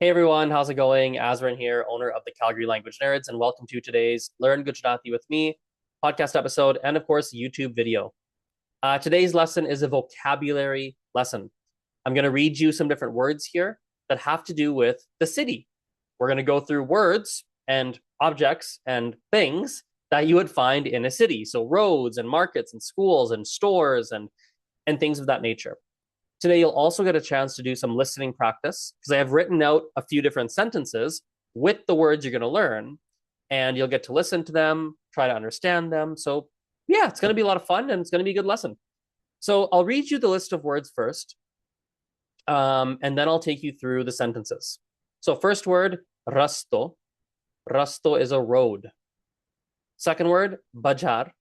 Hey everyone, how's it going? Azrin here, owner of the Calgary Language Nerds, and welcome to today's Learn Gujarati with me podcast episode and, of course, YouTube video. Today's lesson is a vocabulary lesson. I'm going to read you some different words here that have to do with the city. We're going to go through words and objects and things that you would find in a city. So roads and markets and schools and stores and things of that nature. Today, you'll also get a chance to do some listening practice because I have written out a few different sentences with the words you're going to learn, and you'll get to listen to them, try to understand them. So, yeah, it's going to be a lot of fun and it's going to be a good lesson. So, I'll read you the list of words first, and then I'll take you through the sentences. So, first word, rasto. Rasto is a road. Second word, bajar.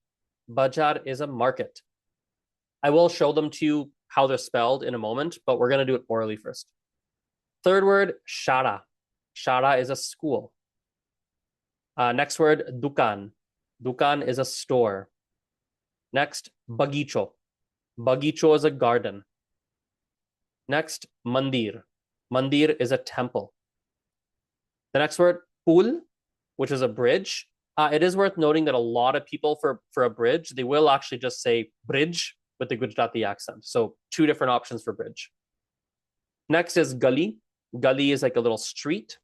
Bajar is a market. I will show them to you how they're spelled in a moment, but we're going to do it orally first. Third word, shara. Shara is a school. Next word, dukan. Dukan is a store. Next, bagicho. Bagicho is a garden. Next, mandir. Mandir is a temple. The next word, pul, which is a bridge. It is worth noting that a lot of people for a bridge, they will actually just say bridge with the Gujarati accent. So two different options for bridge. Next is gully. Gully is like a little street.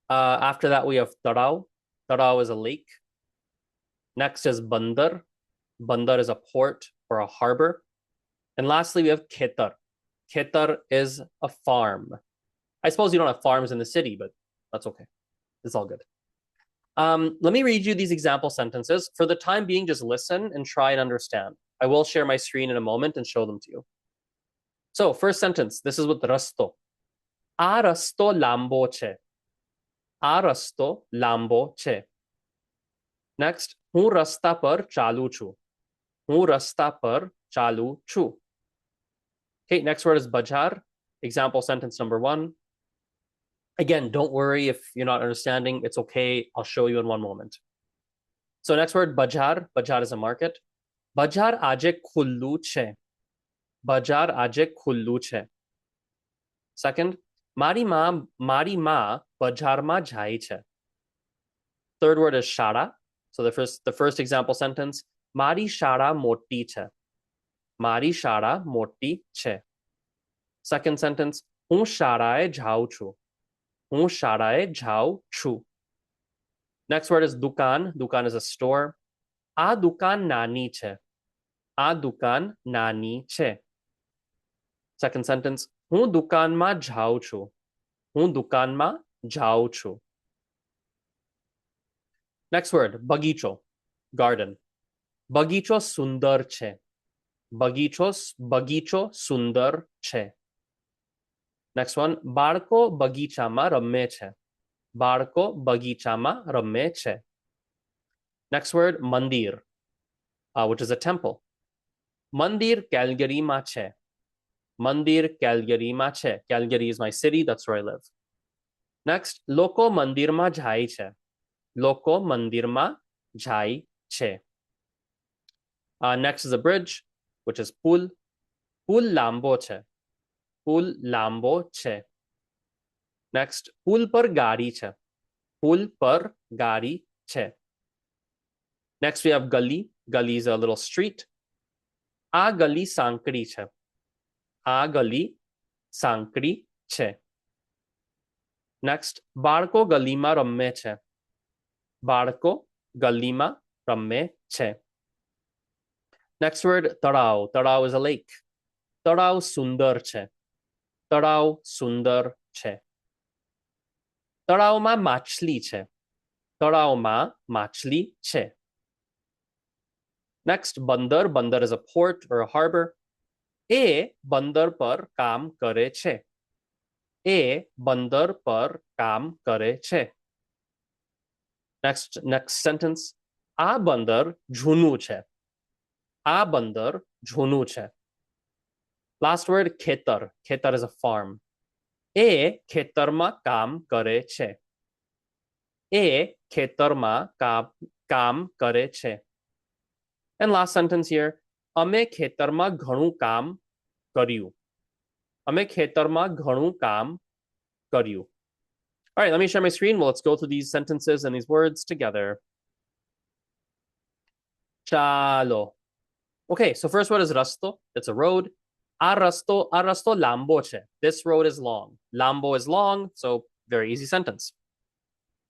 After that, we have tarao. Tarao is a lake. Next is bandar. Bandar is a port or a harbor. And lastly, we have khetar. Khetar is a farm. I suppose you don't have farms in the city, but that's okay. It's all good. Let me read you these example sentences. For the time being, just listen and try and understand. I will share my screen in a moment and show them to you. So, first sentence, this is with rasto. A rasto lambo che. A rasto lambo che. Next, હું રસ્તા પર ચાલુ છું. હું રસ્તા પર ચાલુ છું. Okay, next word is bajar. Example sentence number 1. Again, don't worry if you're not understanding. It's okay. I'll show you in one moment. So next word, bajar. Bajar is a market. Bajar aje khullu che. Bajar aje khullu che. Second, mari ma bajar ma jai che. Third word is shara. So the first example sentence, mari shara moti che. Mari shara moti che. Second sentence, હું શાળાએ જાઉં છું. હું શાળાએ જાઉં છું. Next word is dukan. Dukan is a store. આ દુકાન નાની છે. આ દુકાન નાની છે. Second sentence, હું દુકાનમાં જાઉં છું. હું દુકાનમાં જાઉં છું. Next word, bagicho, garden. Bagicho sundar છે. Bagicho sundar છે. Next one, બાળકો બગીચામાં રમે છે. બાળકો બગીચામાં રમે છે. Next word, mandir, which is a temple. Mandir Calgaryમાં છે. Mandir Calgaryમાં છે. Calgary is my city, that's where I live. Next, લોકો મંદિરમાં જાય છે. લોકો મંદિરમાં જાય છે. Next is a bridge, which is પુલ. પુલ લાંબો છે. પુલ લાંબો છે. Next, પુલ પર ગાડી છે. પુલ પર ગાડી છે. Next, we have gully. Gully is a little street. આ ગલી સાંકડી છે. આ ગલી સાંકડી છે. Next, બાળકો ગલીમાં રમે છે. બાળકો ગલીમાં રમે છે. Next word, તળાવ. તળાવ is a lake. તળાવ સુંદર છે. તળાવ સુંદર છે. તળાવમાં માછલી છે. તળાવમાં માછલી છે. Next, બંદર. બંદર is a port or a harbor. એ બંદર પર કામ કરે છે. એ બંદર પર કામ કરે છે. Next sentence, આ બંદર જૂનું છે. આ બંદર જૂનું છે. Last word, ખેતર. ખેતર is a farm. એ ખેતરમાં કામ કરે છે. એ ખેતરમાં કામ કરે છે. And last sentence here, અમે ખેતરમાં ઘણું કામ કર્યું. અમે ખેતરમાં ઘણું કામ Garyu. All right, let me share my screen. Well, let's go through these sentences and these words together. Chalo. Okay, so first word is rasto. It's a road. A rasto lambo che. This road is long. Lambo is long, so very easy sentence.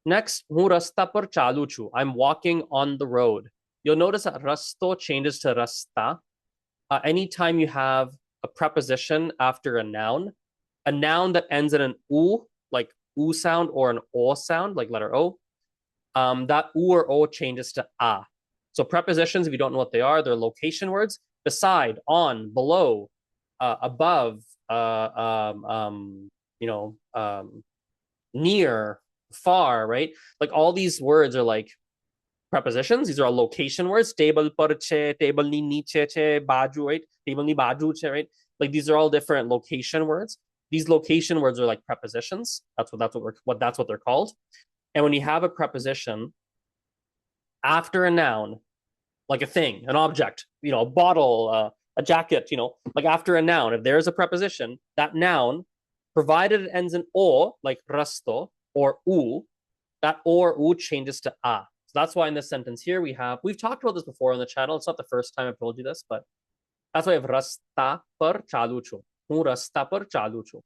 Next, hu rasta par chalu chu. I'm walking on the road. You'll notice that rasto changes to rasta. Anytime you have a preposition after a noun that ends in an u, like u sound, or an o sound, like letter O, that u or o changes to a. So prepositions, if you don't know what they are, they're location words. Beside, on, below, above, near, far, right? Like all these words are like prepositions. These are all location words. Table par che, table ni niche che, baju, right? Table ni baju che, right? Like these are all different location words. These location words are like prepositions. That's what they're called. And when you have a preposition after a noun, like a thing, an object, a bottle, a jacket, like after a noun, if there's a preposition, that noun, provided it ends in o, like rasto, or u, that o or u changes to a. So that's why in this sentence here we've talked about this before on the channel. It's not the first time I've told you this, but that's why I have rasta par chalu chu. Hu rasta par chalu chu.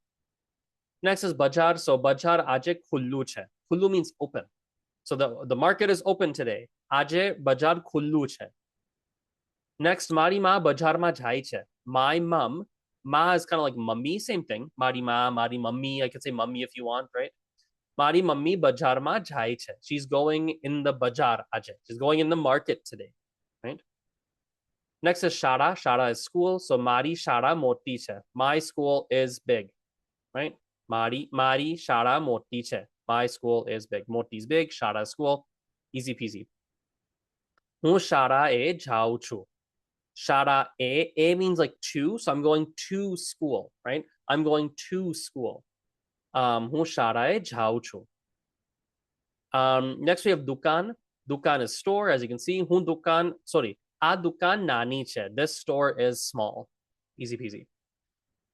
Next is bajar. So bajar aje khullu che. Khullu means open. So the market is open today. Aje bajar khullu che. Next, mari ma bajar ma jai che. My mom, ma is kind of like mummy, same thing. Mari ma, mari mummy. I could say mummy if you want, right? Mari mummy bajar ma jai che. She's going in the bajar aje. She's going in the market today, right? Next is shara. Shara is school. So mari shara moti che. My school is big, right? Mari shara moti che. My school is big. Moti is big. Shara is school. Easy peasy. Hu shara e jao chu. Shara e means like to, so I'm going to school, right? I'm going to school. Hu shara e jao chu. Next we have dukan. Dukan is store, as you can see. Hu dukan, sorry, a dukan nani che. This store is small. Easy peasy.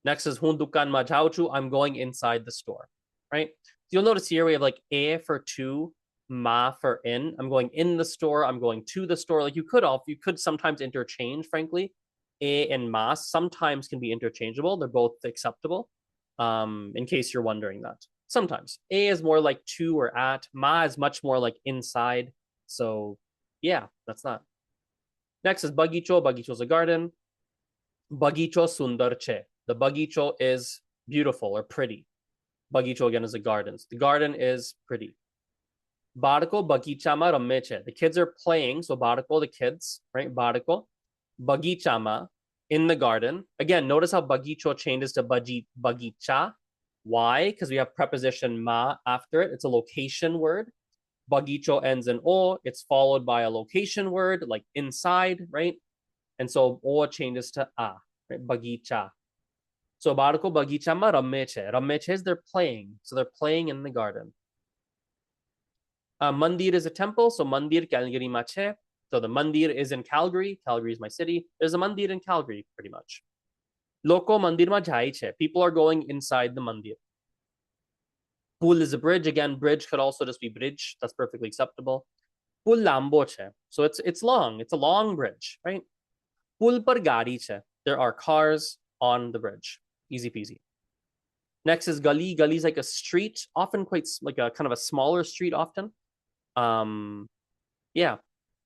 Next is hun dukan ma jao chu. I'm going inside the store, right? So you'll notice here we have like a for to, ma for in. I'm going in the store. I'm going to the store. Like you could sometimes interchange, frankly. A and ma sometimes can be interchangeable. They're both acceptable. In case you're wondering that. Sometimes. A is more like to or at. Ma is much more like inside. So yeah, that's that. Next is bagicho. Bagicho is a garden. Bagicho sundar che. The bagicho is beautiful or pretty. Bagicho again is a garden. So the garden is pretty. Barko bagichama rammeche. The kids are playing. So barko, the kids, right? Barko. Bagichama, in the garden. Again, notice how bagicho changes to bagicha. Why? Because we have preposition ma after it. It's a location word. Bagicho ends in o. It's followed by a location word like inside, right? And so o changes to a, right? Bagicha. So barko bagichama rammeche. Rammeche is they're playing. So they're playing in the garden. Mandir is a temple, so Mandir Calgary Mache. So the Mandir is in Calgary. Calgary is my city. There's a Mandir in Calgary, pretty much. Loko Mandir ma jaiche. People are going inside the Mandir. Pool is a bridge. Again, bridge could also just be bridge. That's perfectly acceptable. Pool lambo che. So it's long. It's a long bridge, right? Pool par gari che. There are cars on the bridge. Easy peasy. Next is gully. Gully is like a street, often quite like a kind of a smaller street often. Yeah.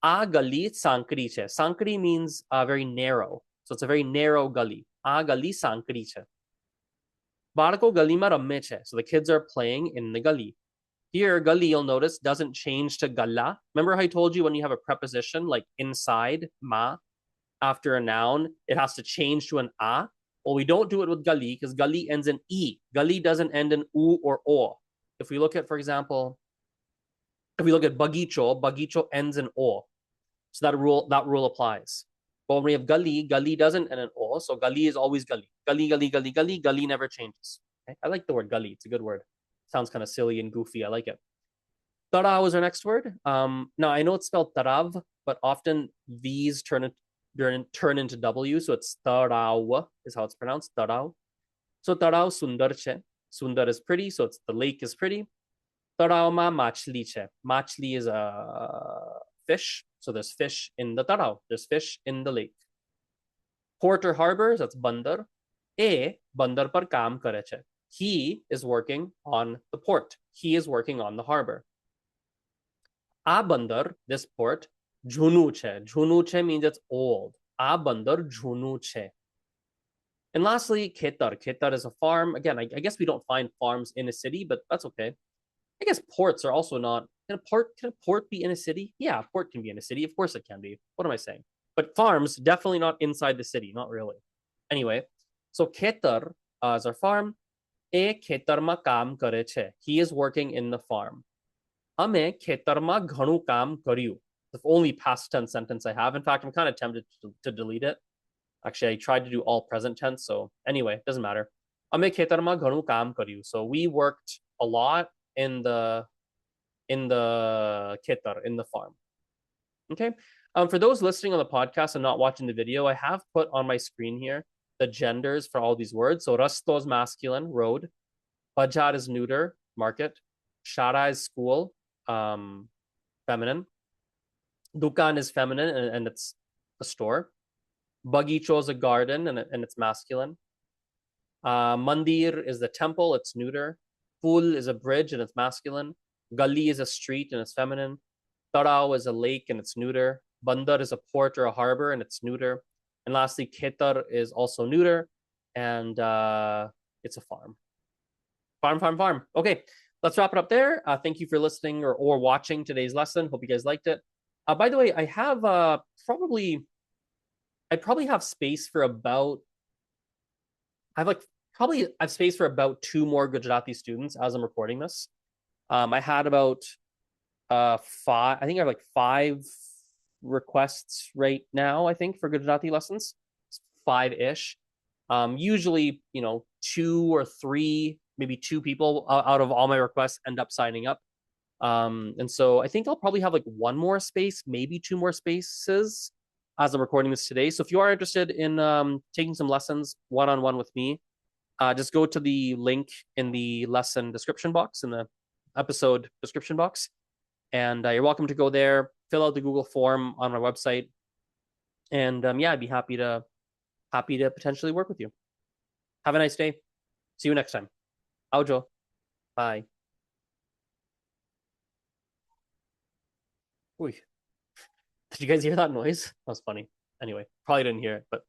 A gully sankri che. Sankri means very narrow. So it's a very narrow gully. A gully sankri che. Barko gully ma ramme che. So the kids are playing in the gully. Here, gully, you'll notice, doesn't change to galla. Remember how I told you when you have a preposition like inside, ma, after a noun, it has to change to an a? Well, we don't do it with gully because gully ends in e. Gully doesn't end in u or o. If we look at, for example, if we look at bagicho, bagicho ends in o. So that rule applies. But when we have gully, gully doesn't end in o. So gully is always gully. Gully, gully, gully, gully. Gully never changes. Okay? I like the word gully. It's a good word. Sounds kind of silly and goofy. I like it. Tarav is our next word. Now, I know it's spelled tarav, but often V's turn into W. So it's tarav is how it's pronounced. Tarav. So tarav sundar che. Sundar is pretty, so it's the lake is pretty. Taraw machli che. Machli is a fish, so there's fish in the taraw. There's fish in the lake. Port or harbor, that's bandar. Bandar par kaam kare che. He is working on the port. He is working on the harbor. A bandar, this port, jhunu che. Jhunu che means it's old. A bandar jhunu che. And lastly, Ketar. Ketar is a farm. Again, I guess we don't find farms in a city, but that's okay. I guess ports are also not. Can a port be in a city? Yeah, a port can be in a city. Of course it can be. What am I saying? But farms, definitely not inside the city. Not really. Anyway, so Ketar is our farm. Ketar ma kaam kare che. He is working in the farm. Ame Ketar ma ghanu kaam karyu. The only past tense sentence I have. In fact, I'm kind of tempted to delete it. Actually, I tried to do all present tense. So anyway, doesn't matter. Ame Ketar ma ghanu kaam karyu. So we worked a lot in the ketar, in the farm. Okay. For those listening on the podcast and not watching the video, I have put on my screen here the genders for all these words. So rasto is masculine, road. Bajar is neuter, market. Shara is school, feminine. Dukan is feminine and it's a store. Bagicho is a garden and it's masculine. Mandir is the temple, it's neuter. Pool is a bridge and it's masculine. Gully is a street and it's feminine. Tarao is a lake and it's neuter. Bandar is a port or a harbor and it's neuter. And lastly, Ketar is also neuter and it's a farm. Farm. Okay, let's wrap it up there. Thank you for listening or watching today's lesson. Hope you guys liked it. By the way, I have I probably have space for about I have space for about 2 more Gujarati students as I'm recording this. I had about 5. I think I have like 5 requests right now. I think for Gujarati lessons, 5-ish. Usually, 2 or 3, maybe 2 people out of all my requests end up signing up. And so I think I'll probably have like 1 more space, maybe 2 more spaces as I'm recording this today. So if you are interested in taking some lessons one-on-one with me, just go to the link in the lesson description box, in the episode description box, and you're welcome to go there, fill out the Google form on my website, and yeah, I'd be happy to potentially work with you. Have a nice day. See you next time. Aujo. Bye. Uy. Did you guys hear that noise? That was funny. Anyway, probably didn't hear it, but